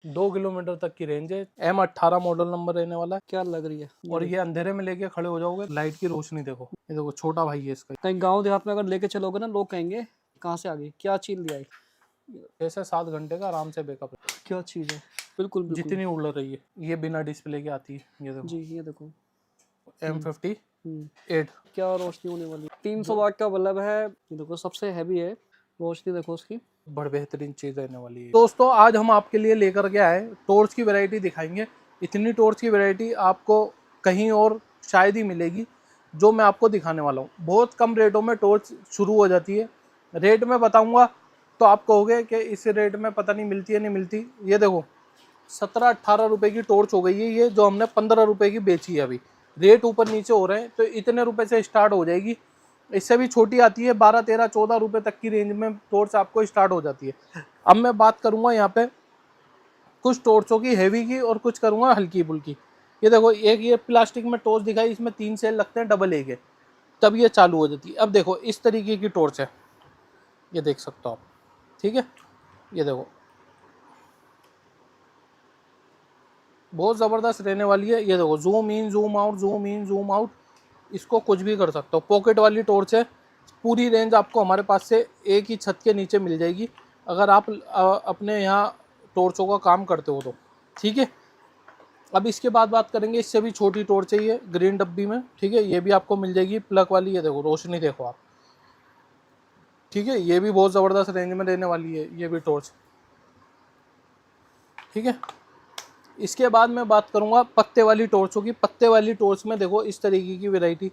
2 kilometre तक की range है। M18 मॉडल नंबर रहने वाला है। क्या लग रही है और ये अंधेरे में लेके खड़े हो जाओगे, लाइट की रोशनी देखो, ये देखो छोटा भाई है इसका। कहीं गांव देहात में अगर लेके चलोगे ना, लोग कहेंगे कहाँ से आ गई, क्या चीज ले आई। 6 से 7 घंटे का आराम से बैकअप है। क्या चीज है, बिल्कुल बिल्कुल। जितनी उड़ रही है। ये बिना डिस्प्ले के आती है, ये देखो जी ये देखो। M58। क्या रोशनी होने वाली है। 300 वाट का बल्ब है, ये देखो सबसे हैवी है। रोशनी देखो उसकी, बड़ी बेहतरीन चीज रहने वाली है। दोस्तों आज हम आपके लिए लेकर के आए, टॉर्च की वैरायटी दिखाएंगे। इतनी टॉर्च की वैरायटी आपको कहीं और शायद ही मिलेगी जो मैं आपको दिखाने वाला हूँ। बहुत कम रेटों में टॉर्च शुरू हो जाती है। रेट में बताऊंगा तो आप कहोगे कि इस रेट में पता नहीं मिलती है, नहीं मिलती। ये देखो 17-18 रुपए की टॉर्च हो गई है ये, जो हमने 15 रुपए की बेची है। अभी रेट ऊपर नीचे हो रहे हैं तो इतने रुपए से स्टार्ट हो जाएगी। इससे भी छोटी आती है 12, 13, 14 रुपए तक की रेंज में टॉर्च आपको स्टार्ट हो जाती है। अब मैं बात करूंगा यहाँ पे कुछ टॉर्चों की हैवी की और कुछ करूंगा हल्की फुल्की। ये देखो एक ये प्लास्टिक में टॉर्च दिखाई, इसमें 3 सेल लगते हैं डबल ए के, तब ये चालू हो जाती है। अब देखो इस तरीके की टॉर्च है, ये देख सकते हो आप, ठीक है। ये देखो बहुत ज़बरदस्त रहने वाली है। ये देखो zoom in zoom out, zoom in zoom out, इसको कुछ भी कर सकते हो। पॉकेट वाली टॉर्च है। पूरी रेंज आपको हमारे पास से एक ही छत के नीचे मिल जाएगी अगर आप अपने यहाँ टॉर्चों का काम करते हो तो, ठीक है। अब इसके बाद बात करेंगे, इससे भी छोटी टॉर्च है ये, ग्रीन डब्बी में, ठीक है। ये भी आपको मिल जाएगी प्लग वाली। ये देखो रोशनी देखो आप, ठीक है। ये भी बहुत ज़बरदस्त रेंज में रहने वाली है ये भी टॉर्च, ठीक है। इसके बाद मैं बात करूंगा पत्ते वाली टॉर्चों की। पत्ते वाली टॉर्च में देखो इस तरीके की वैरायटी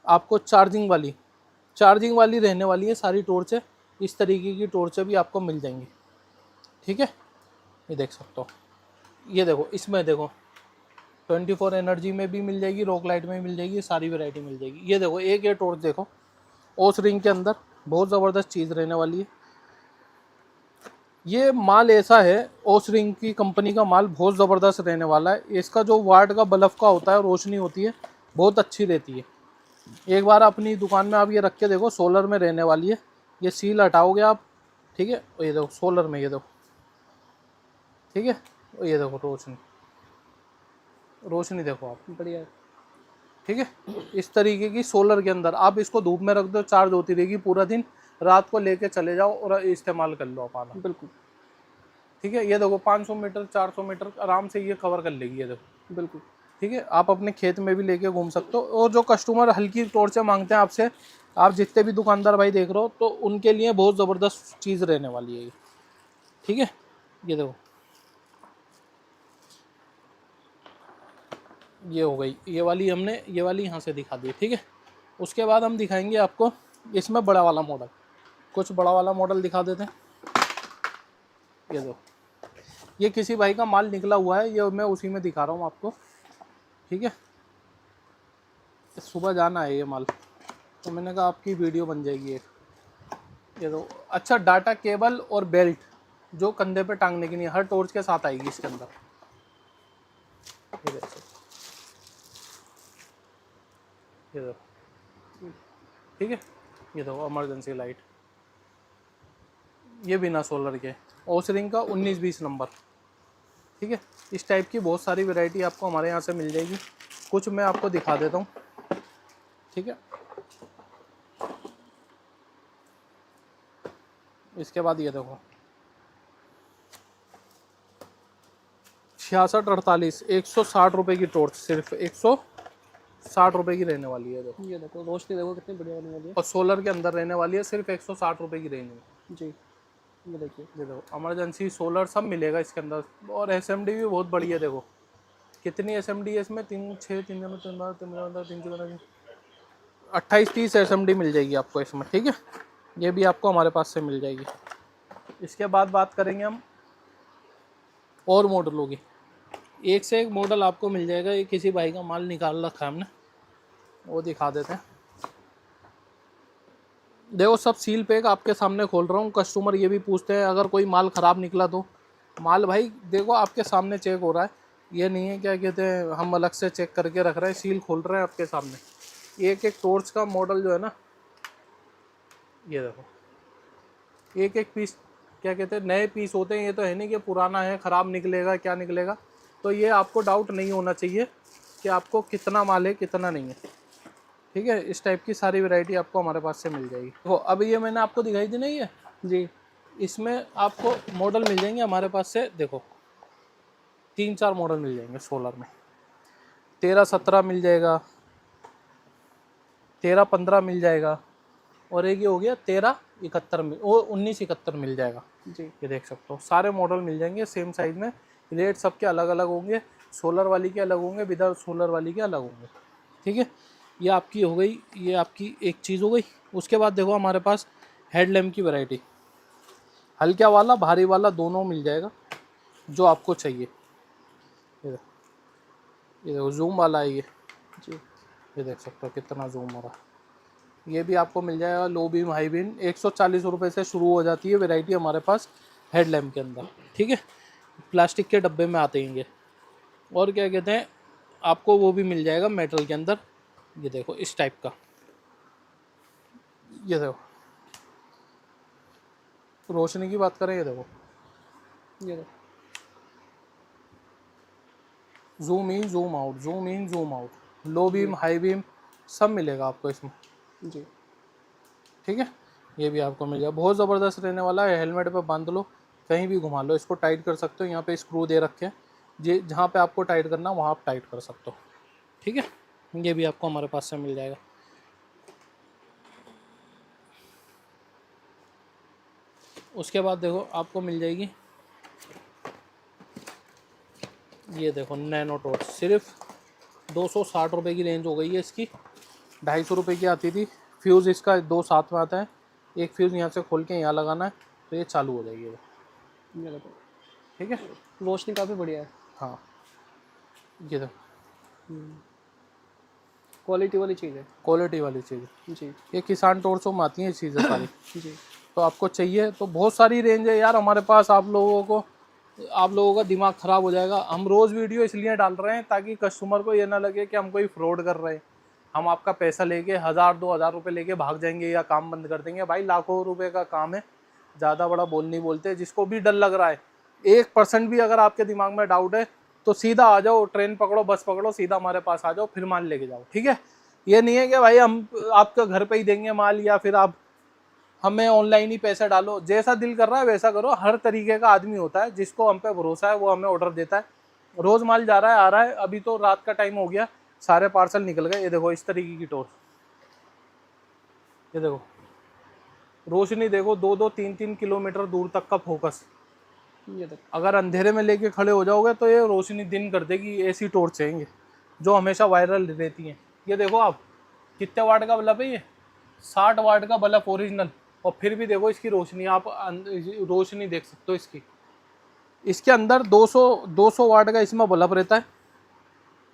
आपको चार्जिंग वाली रहने वाली है सारी टॉर्चें। इस तरीके की टॉर्चें भी आपको मिल जाएंगी, ठीक है। ये देख सकते हो, ये देखो इसमें देखो 24 एनर्जी में भी मिल जाएगी, रॉक लाइट में भी मिल जाएगी, सारी वैरायटी मिल जाएगी। ये देखो एक ये टॉर्च देखो ओस रिंग के अंदर, बहुत ज़बरदस्त चीज़ रहने वाली है। ये माल ऐसा है, ओस रिंग की कंपनी का माल बहुत ज़बरदस्त रहने वाला है। इसका जो वाट का बल्ब का होता है, रोशनी होती है, बहुत अच्छी रहती है। एक बार अपनी दुकान में आप ये रख के देखो, सोलर में रहने वाली है। ये सील हटाओगे आप, ठीक है। ये देखो सोलर में, ये देखो, ठीक है। ये देखो रोशनी देखो आप, बढ़िया। ठीक है। इस तरीके की सोलर के अंदर आप इसको धूप में रख दो, चार्ज होती रहेगी पूरा दिन। रात को लेके चले जाओ और इस्तेमाल कर लो आप, बिल्कुल, ठीक है। ये देखो 500 मीटर 400 मीटर आराम से ये कवर कर लेगी, ये देखो, बिल्कुल, ठीक है। आप अपने खेत में भी लेके घूम सकते हो। और जो कस्टमर हल्की टॉर्चें मांगते हैं आपसे, आप जितने भी दुकानदार भाई देख रहे हो, तो उनके लिए बहुत ज़बरदस्त चीज़ रहने वाली है ये, ठीक है। ये देखो ये हो गई ये वाली, हमने ये वाली यहाँ से दिखा दी, ठीक है। उसके बाद हम दिखाएंगे आपको इसमें बड़ा वाला मॉडल, कुछ बड़ा वाला मॉडल दिखा देते हैं। ये दो, ये किसी भाई का माल निकला हुआ है, ये मैं उसी में दिखा रहा हूँ आपको, ठीक है। सुबह जाना है ये माल, तो मैंने कहा आपकी वीडियो बन जाएगी एक। ये दो अच्छा, डाटा केबल और बेल्ट जो कंधे पे टांगने की नहीं, हर टॉर्च के साथ आएगी इसके अंदर। ये देखो, ये देखो, ठीक है। ये देखो इमरजेंसी लाइट, ये बिना सोलर के, ओस रिंग का 19-20 नंबर, ठीक है। इस टाइप की बहुत सारी वैरायटी आपको हमारे यहाँ से मिल जाएगी। कुछ मैं आपको दिखा देता हूँ, ठीक है। इसके बाद ये देखो 6648 160 रुपये की टॉर्च, सिर्फ 160 रुपये की रहने वाली है। देखो ये देखो रोशनी देखो कितनी बढ़िया होने वाली है। और सोलर के अंदर रहने वाली है, सिर्फ 160 रुपये की रेंज में। जी ये देखिए, ये देखो इमरजेंसी सोलर सब मिलेगा इसके अंदर। और एसएमडी भी बहुत बढ़िया है। देखो कितनी एसएमडी है इसमें, 28-30 एसएमडी मिल जाएगी आपको इसमें, ठीक है। ये भी आपको हमारे पास से मिल जाएगी। इसके बाद बात करेंगे हम और मॉडलों की। एक से एक मॉडल आपको मिल जाएगा। ये किसी भाई का माल निकाल रखा है हमने, वो दिखा देते हैं। देखो सब सील पैक आपके सामने खोल रहा हूँ। कस्टमर ये भी पूछते हैं अगर कोई माल ख़राब निकला तो। माल भाई देखो आपके सामने चेक हो रहा है, ये नहीं है क्या कहते हैं हम अलग से चेक करके रख रहे हैं, सील खोल रहे हैं आपके सामने। एक एक टॉर्च का मॉडल जो है ना, ये देखो एक एक पीस क्या कहते हैं नए पीस होते हैं, ये तो है नहीं कि पुराना है ख़राब निकलेगा क्या निकलेगा। तो ये आपको डाउट नहीं होना चाहिए कि आपको कितना माल है कितना नहीं है। ठीक है, इस टाइप की सारी वैरायटी आपको हमारे पास से मिल जाएगी। तो अब ये मैंने आपको दिखाई दी नहीं है जी, इसमें आपको मॉडल मिल जाएंगे हमारे पास से। देखो 3-4 मॉडल मिल जाएंगे सोलर में। 13-17 मिल जाएगा, 13-15 मिल जाएगा, और एक ये हो गया 13-71 मिल, वो 19-71 मिल जाएगा। जी, ये देख सकते हो सारे मॉडल मिल जाएंगे सेम साइज में। रेट सबके अलग अलग होंगे, सोलर वाली के अलग होंगे, विदाउट सोलर वाली के अलग होंगे। ठीक है, ये आपकी हो गई, ये आपकी एक चीज़ हो गई। उसके बाद देखो हमारे पास हेडलैम्प की वैरायटी, हल्का वाला भारी वाला दोनों मिल जाएगा जो आपको चाहिए। ये देखो जूम वाला है ये जी, ये देख सकते हो कितना जूम हो रहा है। ये भी आपको मिल जाएगा लो बीम हाई बीम, 140 रुपये से शुरू हो जाती है वैरायटी हमारे पास हेडलैम्प के अंदर। ठीक है, प्लास्टिक के डब्बे में आते हैं ये। और क्या कहते हैं आपको वो भी मिल जाएगा मेटल के अंदर। ये देखो इस टाइप का, ये देखो रोशनी की बात करें, ये देखो ये देखो, zoom in zoom out, zoom in zoom out, low beam high beam सब मिलेगा आपको इसमें। जी, ठीक है, ये भी आपको मिल जाएगा, बहुत ज़बरदस्त रहने वाला है। हेलमेट पे बांध लो, कहीं भी घुमा लो, इसको टाइट कर सकते हो। यहाँ पे स्क्रू दे रखे हैं, जे जहाँ पे आपको टाइट करना वहाँ आप टाइट कर सकते हो। ठीक है, ये भी आपको हमारे पास से मिल जाएगा। उसके बाद देखो आपको मिल जाएगी, ये देखो नैनो टॉर्च, सिर्फ 260 रुपये की रेंज हो गई है इसकी। 250 रुपये की आती थी। फ्यूज़ इसका 2 साथ में आता है, एक फ्यूज़ यहाँ से खोल के यहाँ लगाना है तो ये चालू हो जाएगी। ये देखो, ठीक है, रोशनी काफ़ी बढ़िया है। हाँ ये देखो क्वालिटी वाली चीज़ है। क्वालिटी वाली चीज़ है। जी, ये किसान टॉर्चों में आती हैं चीज़ें सारी। जी, तो आपको चाहिए तो बहुत सारी रेंज है यार हमारे पास। आप लोगों का दिमाग ख़राब हो जाएगा। हम रोज़ वीडियो इसलिए डाल रहे हैं ताकि कस्टमर को ये ना लगे कि हम कोई फ्रॉड कर रहे हैं, हम आपका पैसा लेके 1000-2000 रुपये लेके भाग जाएंगे या काम बंद कर देंगे। भाई लाखों रुपए का काम है, ज़्यादा बड़ा बोल नहीं बोलते। जिसको भी डर लग रहा है, 1% भी अगर आपके दिमाग में डाउट है तो सीधा आ जाओ, ट्रेन पकड़ो, बस पकड़ो, सीधा हमारे पास आ जाओ, फिर माल लेके जाओ। ठीक है, ये नहीं है कि भाई हम आपके घर पे ही देंगे माल या फिर आप हमें ऑनलाइन ही पैसे डालो। जैसा दिल कर रहा है वैसा करो। हर तरीके का आदमी होता है, जिसको हम पे भरोसा है वो हमें ऑर्डर देता है। रोज़ माल जा रहा है आ रहा है। अभी तो रात का टाइम हो गया, सारे पार्सल निकल गए। ये देखो इस तरीके की टॉर्च, ये देखो रोशनी देखो, 2-2 3-3 किलोमीटर दूर तक का फोकस। ये देखो, अगर अंधेरे में लेके खड़े हो जाओगे तो ये रोशनी दिन कर देगी। ऐसी टॉर्च चाहिए जो हमेशा वायरल रहती हैं। ये देखो आप कितने वाट का बल्ब है ये, 60 वाट का बल्ब ओरिजिनल। और फिर भी देखो इसकी रोशनी, आप रोशनी देख सकते हो इसकी। इसके अंदर 200 वाट का इसमें बल्ब रहता है,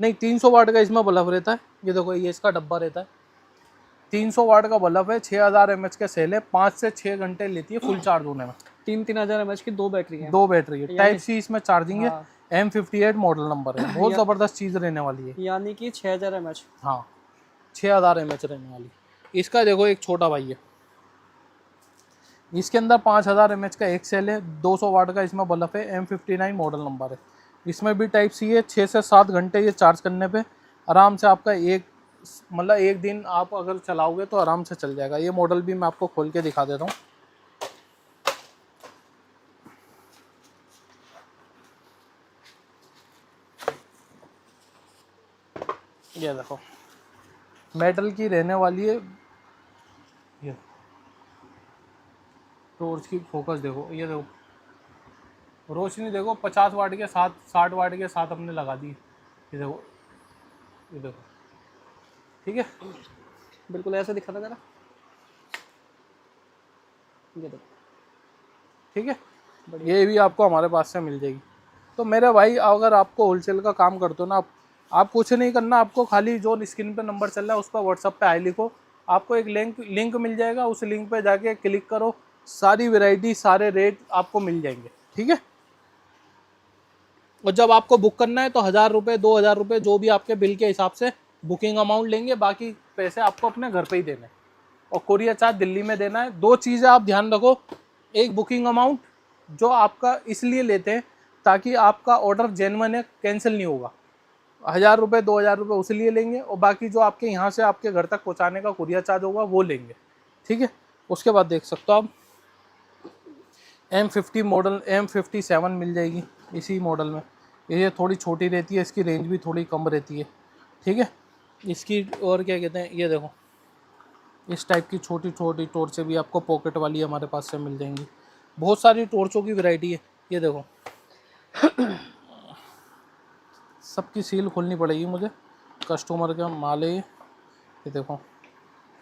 नहीं 300 वाट का इसमें बल्ब रहता है। ये देखो ये इसका डब्बा रहता है, 300 वाट का बल्ब है, 6000 mAh के सेल है, 5 से 6 घंटे लेती है फुल चार्ज होने में। 3-3000 mAh की 2 बैटरी है। 2 बैटरी है, टाइप सी इसमें चार्जिंग है। हाँ। M58 मॉडल नंबर है, बहुत ज़बरदस्त चीज़ रहने वाली है। यानी कि 6000 mAh। हाँ 6000 mAh रहने वाली। इसका देखो एक छोटा भाई है, इसके अंदर 5000 mAh का एक सेल है, 200 वाट का इसमें बल्ब है, M59 मॉडल नंबर है। इसमें भी टाइप सी है। 6 से 7 घंटे ये चार्ज करने पे आराम से आपका एक दिन आप अगर चलाओगे तो आराम से चल जाएगा। ये मॉडल भी मैं आपको खोल के दिखा देता हूँ। ये देखो मेटल की रहने वाली है। ये टॉर्च की फोकस देखो, ये देखो रोशनी देखो, 50 वाट के साथ 60 वाट के साथ हमने लगा दी। ये देखो, ये देखो, ठीक है। बिल्कुल ऐसे दिखा था जरा, ये देखो, ठीक है, ये भी आपको हमारे पास से मिल जाएगी। तो मेरे भाई अगर आपको होलसेल का काम करते हो ना, आप कुछ नहीं करना, आपको खाली जो स्क्रीन पे नंबर चल रहा है उस पर व्हाट्सअप पे हाई लिखो, आपको एक लिंक मिल जाएगा। उस लिंक पे जाके क्लिक करो, सारी वैरायटी सारे रेट आपको मिल जाएंगे। ठीक है, और जब आपको बुक करना है तो 1000 रुपये 2000 रुपये जो भी आपके बिल के हिसाब से बुकिंग अमाउंट लेंगे, बाकी पैसे आपको अपने घर पे ही देने, और कोरियर चार्ज दिल्ली में देना है। 2 चीज़ें आप ध्यान रखो, एक बुकिंग अमाउंट जो आपका इसलिए लेते हैं ताकि आपका ऑर्डर जेन्युइन है, कैंसिल नहीं होगा। 1000 रुपये 2000 रुपये उस लिए लेंगे और बाकी जो आपके यहाँ से आपके घर तक पहुँचाने का कुरियर चार्ज होगा वो लेंगे, ठीक है। उसके बाद देख सकते हो आप M50 मॉडल, M57 मिल जाएगी इसी मॉडल में। ये थोड़ी छोटी रहती है, इसकी रेंज भी थोड़ी कम रहती है, ठीक है। इसकी और क्या कहते हैं, ये देखो इस टाइप की छोटी छोटी टॉर्चें भी आपको पॉकेट वाली हमारे पास से मिल जाएंगी। बहुत सारी टॉर्चों की वैरायटी है। ये देखो सबकी सील खोलनी पड़ेगी मुझे, कस्टमर का माल है ये देखो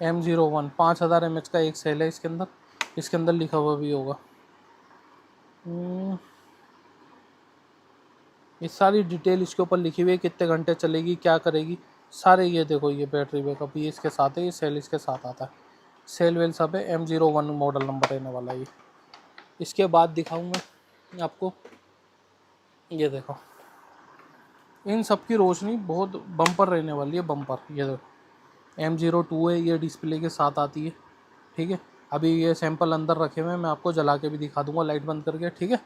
M01 5000 mAh का एक सेल है इसके अंदर। इसके अंदर लिखा हुआ भी होगा ये सारी डिटेल इसके ऊपर लिखी हुई है, कितने घंटे चलेगी, क्या करेगी, सारे। ये देखो ये बैटरी बैकअप ये इसके साथ है, ये सेल इसके साथ आता है, सेल वेल सब है। M01 मॉडल नंबर रहने वाला है ये। इसके बाद दिखाऊंगा आपको, ये देखो इन सब की रोशनी बहुत बम्पर रहने वाली है, बम्पर। ये देखो M02 है, ये डिस्प्ले के साथ आती है, ठीक है। अभी ये सैंपल अंदर रखे हुए हैं, मैं आपको जला के भी दिखा दूंगा लाइट बंद करके, ठीक है।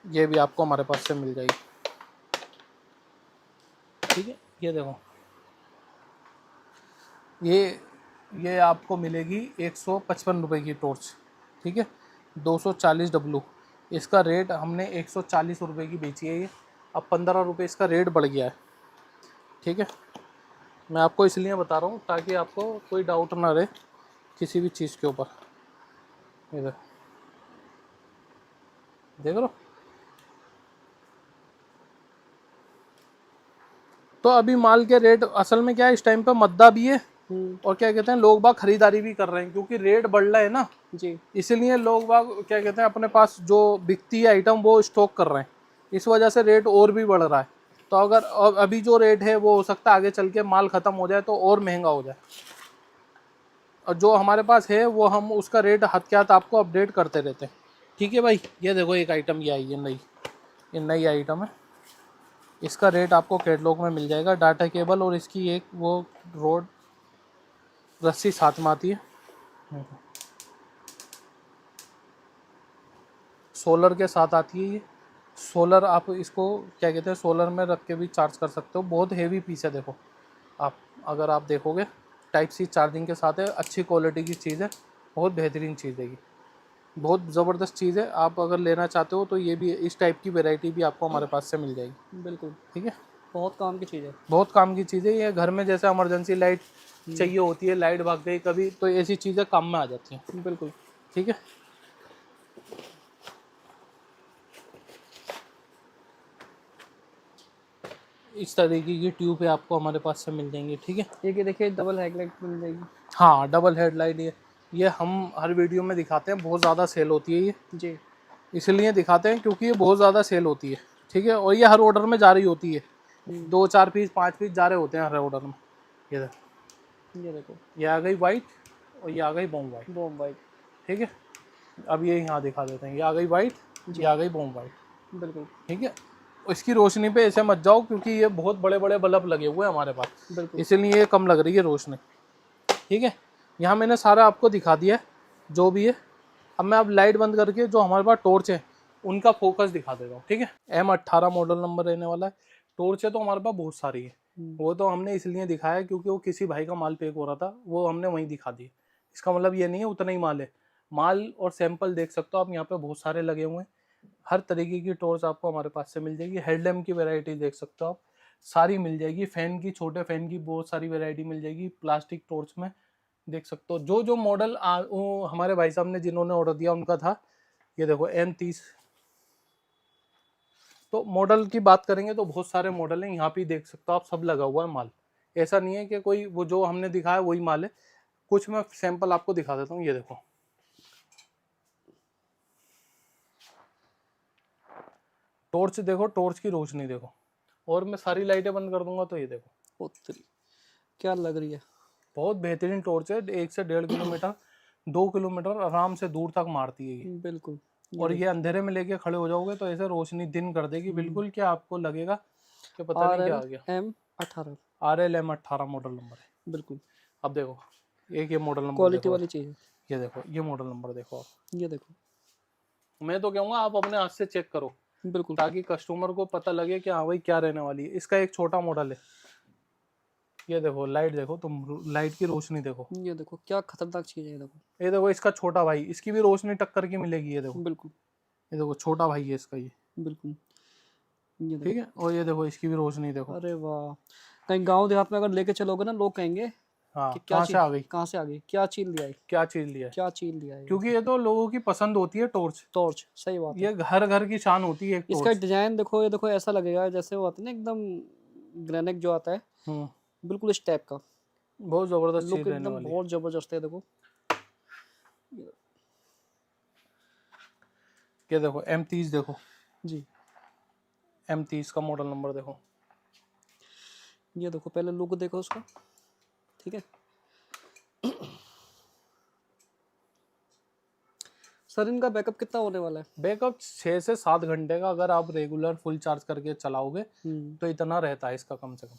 ये भी आपको हमारे पास से मिल जाएगी, ठीक है। ये देखो ये आपको मिलेगी 155 रुपये की टॉर्च, ठीक है। 240W इसका रेट हमने 140 रुपये की बेची है ये। अब 15 रुपये इसका रेट बढ़ गया है, ठीक है। मैं आपको इसलिए बता रहा हूँ ताकि आपको कोई डाउट ना रहे किसी भी चीज़ के ऊपर। इधर देख लो। तो अभी माल के रेट असल में क्या है, इस टाइम पे मद्दा भी है और क्या कहते हैं लोग बाग खरीदारी भी कर रहे हैं, क्योंकि रेट बढ़ रहा है ना जी। इसलिए लोग बाग क्या कहते हैं अपने पास जो बिकती है आइटम वो स्टॉक कर रहे हैं, इस वजह से रेट और भी बढ़ रहा है। तो अगर अभी जो रेट है वो हो सकता है आगे चल के माल ख़त्म हो जाए तो और महंगा हो जाए, और जो हमारे पास है वो हम उसका रेट हद के हाथ आपको अपडेट करते रहते हैं, ठीक है भाई। ये देखो एक आइटम ये आई है नई, ये नई आइटम है। इसका रेट आपको कैटलॉग में मिल जाएगा, डाटा केबल और इसकी एक वो रोड रस्सी साथ में आती है। सोलर के साथ आती है ये। सोलर आप इसको क्या कहते हैं सोलर में रख के भी चार्ज कर सकते हो, बहुत हेवी पीस है। देखो आप अगर आप देखोगे टाइप सी चार्जिंग के साथ है, अच्छी क्वालिटी की चीज़ है, बहुत बेहतरीन चीज़ है ये, बहुत ज़बरदस्त चीज़ है। आप अगर लेना चाहते हो तो ये भी इस टाइप की वैरायटी भी आपको हमारे पास से मिल जाएगी, बिल्कुल ठीक है। बहुत काम की चीज़ है, बहुत काम की चीज़ है ये। घर में जैसे इमरजेंसी लाइट चाहिए होती है, लाइट भाग गई कभी, तो ऐसी चीज़ें काम में आ जाती हैं, बिल्कुल। ठीक है। इस तरीके की ट्यूब है आपको हमारे पास से मिल जाएंगी, ठीक है। ये देखिए डबल हेडलाइट मिल जाएगी। हाँ डबल हेडलाइट ये हम हर वीडियो में दिखाते हैं, बहुत ज़्यादा सेल होती है ये जी। इसलिए दिखाते हैं क्योंकि ये बहुत ज़्यादा सेल होती है, ठीक है। और ये हर ऑर्डर में जा रही होती है, 2-4 पीस 5 पीस जा रहे होते हैं हर ऑर्डर में। ये देखो ये आ गई वाइट और ये आ गई बॉम्ब वाइट, बॉम्ब वाइट, ठीक है। अब ये यहाँ दिखा देते हैं, ये आ गई वाइट, ये आ गई बॉम्ब वाइट, बिल्कुल ठीक है। इसकी रोशनी पे ऐसे मत जाओ क्योंकि ये बहुत बड़े बड़े बल्ब लगे हुए हैं हमारे पास, बिल्कुल। इसलिए ये कम लग रही है रोशनी, ठीक है। यहाँ मैंने सारा आपको दिखा दिया है जो भी है। अब मैं अब लाइट बंद करके जो हमारे पास टॉर्च है उनका फोकस दिखा देता हूँ, ठीक है। M18 मॉडल नंबर रहने वाला है। टॉर्च है तो हमारे पास बहुत सारी है, वो तो हमने इसलिए दिखाया क्योंकि वो किसी भाई का माल पैक हो रहा था, वो हमने वहीं दिखा दी। इसका मतलब ये नहीं है उतना ही माल है, माल और सैंपल देख सकते हो आप यहाँ पे बहुत सारे लगे हुए हैं। हर तरीके की टॉर्च आपको हमारे पास से मिल जाएगी। हेडलैम्प की वैरायटी देख सकते हो आप, सारी मिल जाएगी। फैन की, छोटे फैन की बहुत सारी वैरायटी मिल जाएगी। प्लास्टिक टॉर्च में देख सकते हो जो जो मॉडल हमारे भाई साहब ने जिन्होंने ऑर्डर दिया उनका था। ये देखो M30। तो मॉडल की बात करेंगे तो बहुत सारे मॉडल हैं, यहाँ पे देख सकते हो आप, सब लगा हुआ है माल। ऐसा नहीं है कि कोई वो जो हमने दिखाया वही माल है, कुछ मैं सैंपल आपको दिखा देता हूँ। ये देखो टॉर्च, देखो टॉर्च की रोशनी देखो, और मैं सारी लाइटें बंद कर दूंगा तो ये देखो क्या लग रही है, बहुत बेहतरीन टॉर्च है। 1 से 1.5 किलोमीटर 2 किलोमीटर आराम से दूर तक मारती है ये। बिल्कुल। और ये अंधेरे में लेके खड़े हो जाओगे तो ऐसे रोशनी दिन कर देगी बिल्कुल, क्या आपको लगेगा कि पता नहीं क्या आ गया। RLM18 RLM18 मॉडल नंबर है, बिल्कुल अब देखो एक ये मॉडल नंबर क्वालिटी देखो, वाली चीज़ है। ये देखो ये मॉडल नंबर देखो आप, ये देखो मैं तो कहूँगा आप अपने हाथ से चेक करो, बिल्कुल ताकि कस्टमर को पता लगे कि हाँ भाई क्या रहने वाली है। इसका एक छोटा मॉडल है, ये देखो लाइट, देखो तुम लाइट की रोशनी देखो, ये देखो क्या खतरनाक चीज है, ये देखो ये देखो इसका छोटा भाई, इसकी भी रोशनी टक्कर की मिलेगी। ये देखो, बिल्कुल ये देखो छोटा भाई है इसका ये, बिल्कुल। ये ठीक देखो, है। और ये देखो इसकी भी रोशनी देखो, अरे वाह, कहीं गांव देहात में अगर लेके चलोगे ना, लोग कहेंगे हाँ कि क्या कहाँ से चीज, आ गई, कहाँ से आ गई, क्या चीज लिया है, क्या चीज लिया है। क्या चीज लिया है। क्योंकि ये तो लोगों की पसंद होती है टॉर्च, टॉर्च, सही बात है। ये घर घर की शान होती है एक इसका टॉर्च। डिजाइन देखो, ये देखो ऐसा लगेगा जैसे वो आता है ना एकदम ग्रेनाइट जो आता है, हम्म, बिल्कुल इस टाइप का बहुत जबरदस्त लुक, चीज रहने एकदम वाली है। बहुत जबरदस्त है। देखो ये देखो M30 देखो, जी, M30 का मॉडल नंबर देखो, ये देखो पहले लुक देखो उसका, ठीक है। सर इनका बैकअप कितना होने वाला है? बैकअप 6 से 7 घंटे का, अगर आप रेगुलर फुल चार्ज करके चलाओगे हम्म, तो इतना रहता है इसका कम से कम,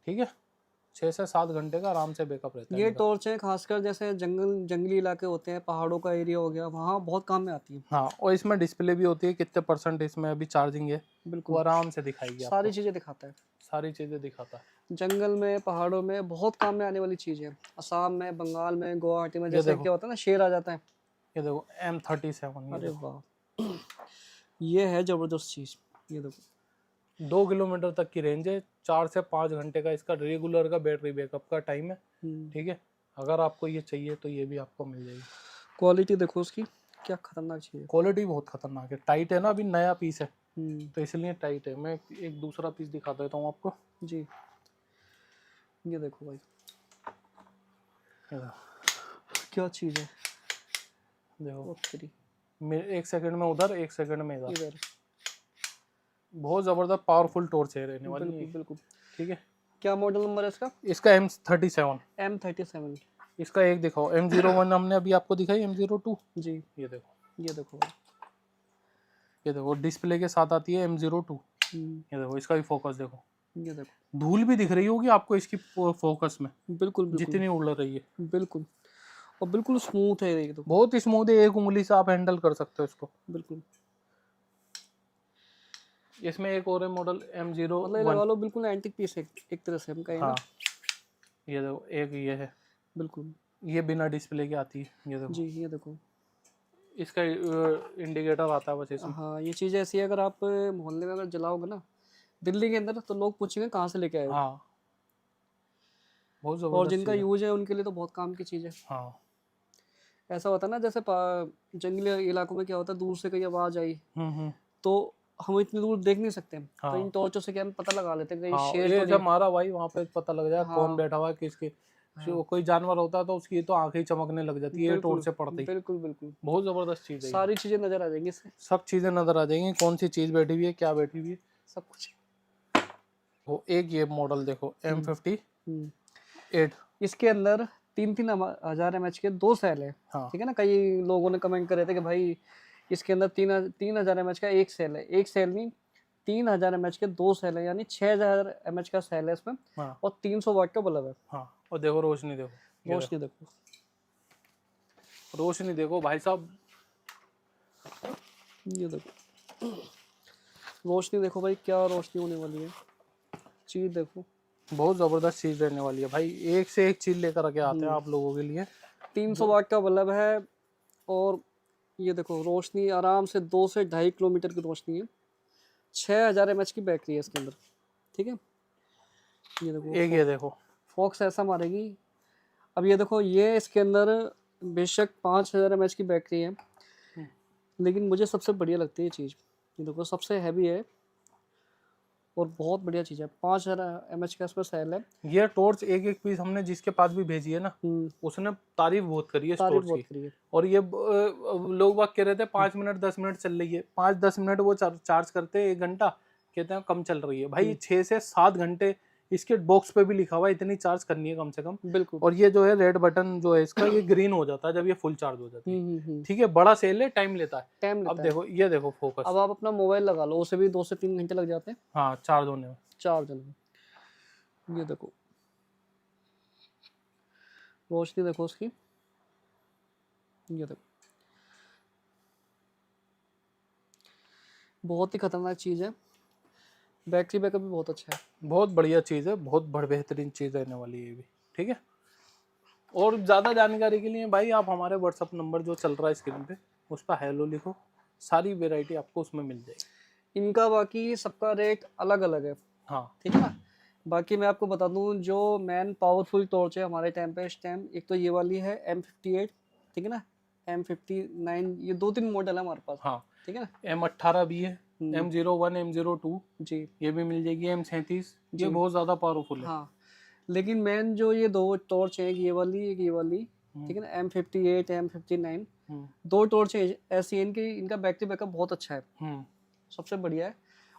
ठीक है। 6 से 7 घंटे का आराम से बैकअप रहता है ये इनका। टॉर्च है खासकर जैसे जंगली इलाके होते हैं, पहाड़ों का एरिया हो गया, वहाँ बहुत काम में आती है। हाँ, और इसमें डिस्प्ले भी होती है कितने परसेंट इसमें अभी चार्जिंग है, वो बिल्कुल, आराम से दिखाएगी सारी आपको, चीजें दिखाता है। सारी चीजें दिखाता है। जंगल में, पहाड़ों में बहुत काम में आने वाली चीज है। असम में, बंगाल में, गुवाहाटी में ये जैसे देखो, क्या होता है ना, शेर आ जाता है। ये देखो M37, ये अरे देखो वाह, ये है जबरदस्त चीज। ये देखो 2 किलोमीटर तक की रेंज है, 4 से 5 घंटे का इसका रेगुलर का बैटरी बैकअप का टाइम है, ठीक है। अगर आपको ये चाहिए तो ये भी आपको मिल जाएगी। क्वालिटी देखो उसकी, क्या खतरनाक चीज है। क्वालिटी बहुत खतरनाक है, टाइट है ना, अभी नया पीस है हम्म, तो इसलिए टाइट है। मैं एक दूसरा पीस दिखा देता हूँ आपको, जी, ये देखो भाई ये देखो, क्या चीज है। देखो ओ तेरी, एक सेकंड में उधर, एक सेकंड में इधर, इधर, बहुत जबरदस्त पावरफुल टॉर्च है रहने वाली बिल्कुल है, बिल्कुल। ठीक है। क्या मॉडल नंबर है इसका? इसका M37, M37। इसका एक दिखाओ, M01 हमने अभी आपको दिखाई, M02, जी, ये देखो, ये देखो भाई। ये देखो डिस्प्ले के साथ आती है M02, हम्म, ये देखो इसका भी फोकस देखो, ये देखो धूल भी दिख रही होगी आपको इसकी फोकस में, बिल्कुल बिल्कुल जितनी उड़ रही है, बिल्कुल, और बिल्कुल स्मूथ है ये तो, बहुत ही स्मूथ है, एक उंगली से आप हैंडल कर सकते हो इसको। बिल्कुल। इसमें एक और है मॉडल मतलब ये M01, लगा लो बिल्कुल एंटीक पीस है एक तरह से, हम कहें हाँ ना। ये देखो एक ये है, बिल्कुल, ये बिना डिस्प्ले के आती है, ये देखो जी, ये देखो। इसका इंडिकेटर आता है बस इसमें, हाँ, ये चीज़ ऐसी है, अगर आप मोहल्ले में अगर जलाओगे ना दिल्ली के अंदर, तो लोग पूछेंगे कहाँ से लेके आए हो। हाँ बहुत और जबरदस्त जिनका चीज़ है। यूज है उनके लिए तो बहुत काम की चीज़ है। हाँ ऐसा होता है ना, जैसे जंगली इलाकों में क्या होता है, दूर से कहीं आवाज़ आई हम्म, तो हम इतनी दूर देख नहीं सकते, तो हाँ इन टॉर्चों से क्या हम पता लगा लेते हैं कहीं हाँ, शेर ये तो जब नहीं। मारा भाई वहाँ पे पता लग जाए कौन हाँ बैठा हुआ है किसके, हाँ, कोई जानवर होता है तो उसकी तो आंखें ही चमकने लग जाती है ये टॉर्च बिल्कुल से पड़ते ही। बिल्कुल बिल्कुल, बहुत जबरदस्त चीज़ है ये, सारी चीज़ें नज़र आ जाएंगी इससे, सब चीज़ें नजर आ जाएंगी, कौन सी चीज़ बैठी हुई है, क्या बैठी हुई है। सब कुछ। वो एक ये मॉडल देखो M58, हम्म, इसके अंदर 3-3 हजार mAh के 2 सेल है, हाँ ठीक है ना। कई लोगों ने कमेंट करे थे कि भाई इसके अंदर 3 हजार mAh का एक सेल है, एक सेल नहीं, 3 हजार mAh के 2 सेल है, यानी 6 हजार mAh का सेल है इसमें, हाँ और 300 वाट का बल्ब है। हाँ, और देखो रोशनी देखो, ये रोशनी देखो, देखो रोशनी देखो भाई साहब, ये देखो रोशनी देखो भाई, क्या रोशनी होने वाली है, चीज देखो। बहुत जबरदस्त चीज़ रहने वाली है भाई, एक से एक चीज़ लेकर के आते हैं आप लोगों के लिए। 300 वाट का बल्ब है, और ये देखो रोशनी आराम से 2 से 2.5 किलोमीटर की रोशनी है। 6 हजार mAh की बैटरी है इसके अंदर, ठीक है। ये देखो एक ये देखो, फॉक्स ऐसा मारेगी। अब ये देखो, ये इसके अंदर बेशक 5 हजार mAh की बैटरी है, लेकिन मुझे सबसे बढ़िया लगती है ये चीज़। ये देखो सबसे हैवी है और बहुत बढ़िया चीज़ है। 5 हजार mAh का इसमें सेल है। ये टॉर्च एक एक पीस हमने जिसके पास भी भेजी है ना, उसने तारीफ बहुत करी है इस तारीफ टॉर्च बहुत की। करी है। और ये लोग बाग कह रहे थे 5 मिनट 10 मिनट चल रही है, 5-10 मिनट वो चार्ज करते हैं, 1 घंटा कहते हैं कम चल रही है भाई, 6 से 7 घंटे इसके बॉक्स पे भी लिखा हुआ है इतनी चार्ज करनी है कम से कम। बिल्कुल। और ये जो है रेड बटन जो है इसका, ये ग्रीन हो जाता है जब ये फुल चार्ज हो जाती है, ठीक है। बड़ा सेल है, टाइम लेता है। टाइम अब लेता है। देखो ये देखो फोकस, अब आप अपना मोबाइल लगा लो, उसे भी 2 से 3 घंटे लग जाते हैं हाँ चार्ज होने में। चार्ज होने में। ये देखो रोशनी देखो उसकी, ये देखो बहुत ही खतरनाक चीज़ है, बैटरी बैकअप भी बहुत अच्छा है। बहुत बढ़िया चीज़ है, बहुत बेहतरीन चीज़ रहने वाली है ये भी। ठीक है, और ज़्यादा जानकारी के लिए भाई आप हमारे व्हाट्सअप नंबर जो चल रहा है स्क्रीन पे उस पर हेलो लिखो, सारी वेराइटी आपको उसमें मिल जाएगी। इनका बाकी सबका रेट अलग अलग है, हाँ ठीक है ना। बाकी मैं आपको बता दूं जो मेन पावरफुल टॉर्च है हमारे टाइम पे इस टाइम, एक तो ये वाली है M58, ठीक है ना, M59, ये 2-3 मॉडल है हमारे पास, हाँ, ठीक है ना। M18 भी है, M01, M02 जी ये भी मिल जाएगी, M37 ये जी बहुत ज़्यादा पावरफुल है। हाँ, लेकिन मेन जो ये दो टॉर्च है, एक ये वाली एक ये वाली, ठीक है ना, M58 M59, दो टॉर्च है ऐसी हैं, इनकी इनका बैटरी बैकअप बहुत अच्छा है, सबसे बढ़िया है,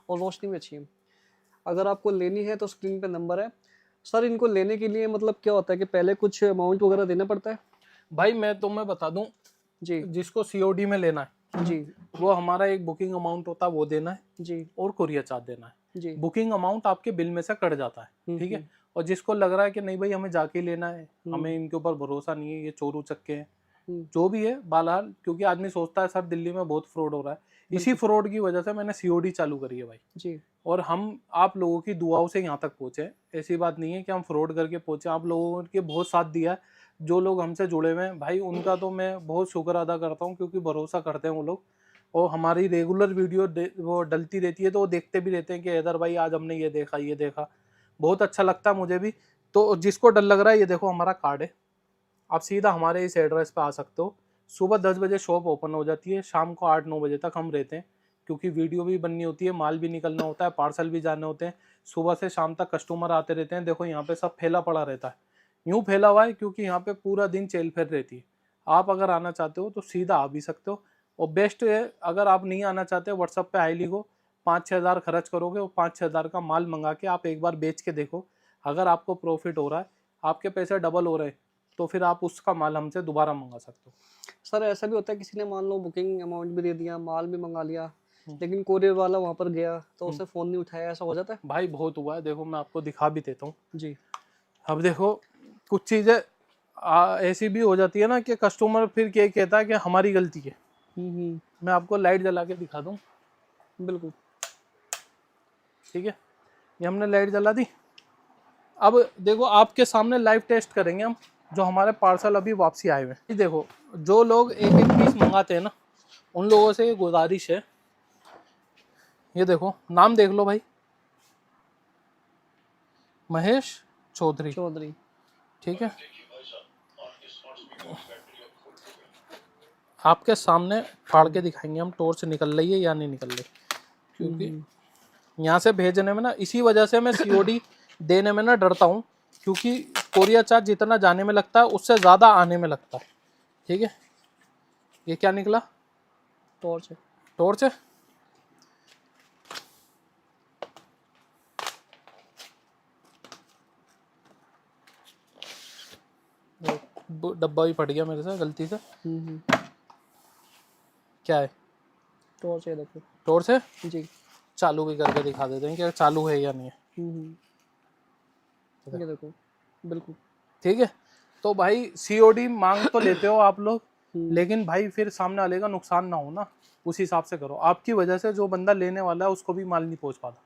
और रोशनी भी अच्छी है। अगर आपको लेनी है तो स्क्रीन पे नंबर है। सर इनको लेने के लिए मतलब क्या होता है कि पहले कुछ अमाउंट वगैरह देना पड़ता है? भाई मैं तुम्हें बता दूं, जी जिसको COD में लेना है जी वो हमारा एक बुकिंग अमाउंट होता है वो देना है, जी और कोरियर चार्ज देना है। जी बुकिंग अमाउंट आपके बिल में से कट जाता है, ठीक है। और जिसको लग रहा है कि नहीं भाई हमें जाके लेना है, हमें इनके ऊपर भरोसा नहीं है, ये चोर उचक्के हैं, जो भी है बहरहाल, क्योंकि आदमी सोचता है सर दिल्ली में बहुत फ्रॉड हो रहा है, इसी फ्रॉड की वजह से मैंने COD चालू करी है भाई। जी और हम आप लोगों की दुआओं से यहाँ तक पहुँचे, ऐसी बात नहीं है कि हम फ्रॉड करके पहुँचे, आप लोगों ने बहुत साथ दिया है। जो लोग हमसे जुड़े हुए हैं भाई उनका तो मैं बहुत शुक्र अदा करता हूँ, क्योंकि भरोसा करते हैं वो लोग, और हमारी रेगुलर वीडियो वो डलती रहती है तो वो देखते भी रहते हैं कि हैदर भाई आज हमने ये देखा ये देखा, बहुत अच्छा लगता है मुझे भी। तो जिसको डर लग रहा है ये देखो हमारा कार्ड है, आप सीधा हमारे इस एड्रेस पे आ सकते हो। सुबह 10 बजे शॉप ओपन हो जाती है, शाम को 8-9 बजे तक हम रहते हैं, क्योंकि वीडियो भी बननी होती है, माल भी निकलना होता है, पार्सल भी जाने होते हैं। सुबह से शाम तक कस्टमर आते रहते हैं, देखो यहाँ पे सब फैला पड़ा रहता है। यूँ फैला हुआ है क्योंकि यहाँ पे पूरा दिन चेल फेर रहती है। आप अगर आना चाहते हो तो सीधा आ भी सकते हो, और बेस्ट है अगर आप नहीं आना चाहते व्हाट्सअप पे हाई लिखो, 5-6 हज़ार खर्च करोगे, और 5-6 हज़ार का माल मंगा के आप एक बार बेच के देखो, अगर आपको प्रॉफिट हो रहा है, आपके पैसे डबल हो रहे हैं, तो फिर आप उसका माल हमसे दोबारा मंगा सकते हो। सर ऐसा भी होता है किसी ने मान लो बुकिंग अमाउंट भी दे दिया, माल भी मंगा लिया, लेकिन कोरियर वाला वहां पर गया तो उसने फोन नहीं उठाया, ऐसा हो जाता है? भाई बहुत हुआ है, देखो मैं आपको दिखा भी देता हूँ। जी अब देखो कुछ चीज़ें ऐसी भी हो जाती है ना कि कस्टमर फिर क्या कहता है कि हमारी गलती है। मैं आपको लाइट जला के दिखा दूँ, बिल्कुल। ठीक है, ये हमने लाइट जला दी। अब देखो आपके सामने लाइव टेस्ट करेंगे हम, जो हमारे पार्सल अभी वापसी आए हुए हैं। देखो जो लोग एक एक पीस मंगाते हैं ना, उन लोगों से ये गुजारिश है, ये देखो नाम देख लो भाई, महेश चौधरी, चौधरी। ठीक है। आपके सामने फाड़ के दिखाएंगे हम टॉर्च निकल रही है या नहीं निकल रही, क्योंकि यहाँ से भेजने में ना, इसी वजह से मैं COD देने में ना डरता हूँ, क्योंकि कोरियर चार्ज जितना जाने में लगता है उससे ज़्यादा आने में लगता है, ठीक है। ये क्या निकला? टॉर्च है। टॉर्च है। डब्बा भी फट गया मेरे से गलती से। क्या है? टॉर्च है, देखो। टॉर्च है जी। चालू भी करके दिखा देते हैं कि चालू है या नहीं है। ये देखो, बिल्कुल। ठीक है, तो भाई COD मांग तो लेते हो आप लोग, लेकिन भाई फिर सामने वाले का नुकसान ना हो ना, उस हिसाब से करो। आपकी वजह से जो बंदा लेने वाला है उसको भी माल नहीं पहुंच पाता,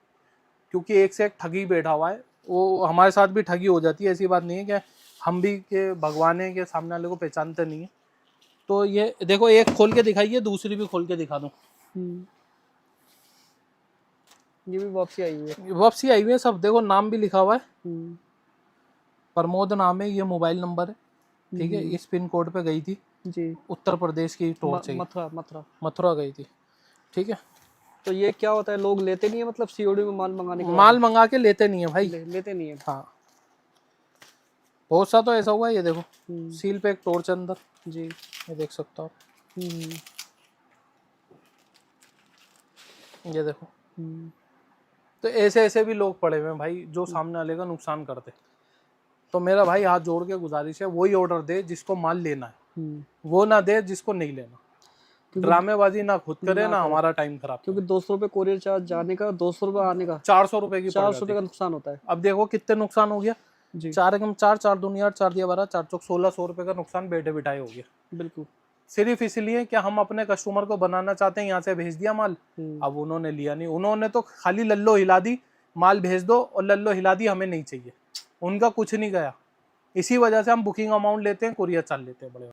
क्योंकि एक से एक ठगी बैठा हुआ है। वो हमारे साथ भी ठगी हो जाती है, ऐसी बात नहीं है कि हम भी के भगवान है के सामने वाले को पहचानते नहीं है। तो ये देखो एक खोल के दिखाइए, दूसरी भी खोल के दिखा दूं। ये भी वापसी आई हुई है। वापसी आई हुई है सब, देखो नाम भी लिखा हुआ है, प्रमोद नाम है, ये मोबाइल नंबर है, ठीक है। इस पिन कोड पे गई थी जी। उत्तर प्रदेश की टॉर्च है, मथुरा गई थी, ठीक है। तो ये क्या होता है, लोग लेते नहीं है मतलब COD में माल मंगाने के बाद? माल मंगा के लेते नहीं है भाई, लेते नहीं है। हाँ बहुत सा तो ऐसा हुआ है। ये देखो सील पे एक टॉर्च अंदर जी, ये देख सकते हो आप, ये देखो। तो ऐसे ऐसे भी लोग पड़े हुए हैं भाई जो सामने वाले का नुकसान करते। तो मेरा भाई हाथ जोड़ के गुजारिश है, वही ऑर्डर दे जिसको माल लेना है, वो ना दे जिसको नहीं लेना। ड्रामेबाजी ना खुद करे ना हमारा टाइम खराब, क्योंकि 200 रुपये कोरियर चार्ज जाने का, 200 रुपये आने का, 400 रुपए की 400 रुपये का नुकसान होता है। अब देखो कितने नुकसान हो गया जी। 4 एकम 4 4 दूनी 8 4 दिया 12 4 चौक 1600 रुपए का नुकसान बैठे बिठाए हो गया। बिल्कुल। सिर्फ इसलिए कि हम अपने कस्टमर को बनाना चाहते हैं, यहाँ से भेज दिया माल, अब उन्होंने लिया नहीं, उन्होंने तो खाली लल्लो हिला दी, माल भेज दो और लल्लो हिला दी, हमें नहीं चाहिए, उनका कुछ नहीं गया। इसी वजह से हम बुकिंग अमाउंट लेते हैं, कुरियर चार्ज लेते हैं बड़े।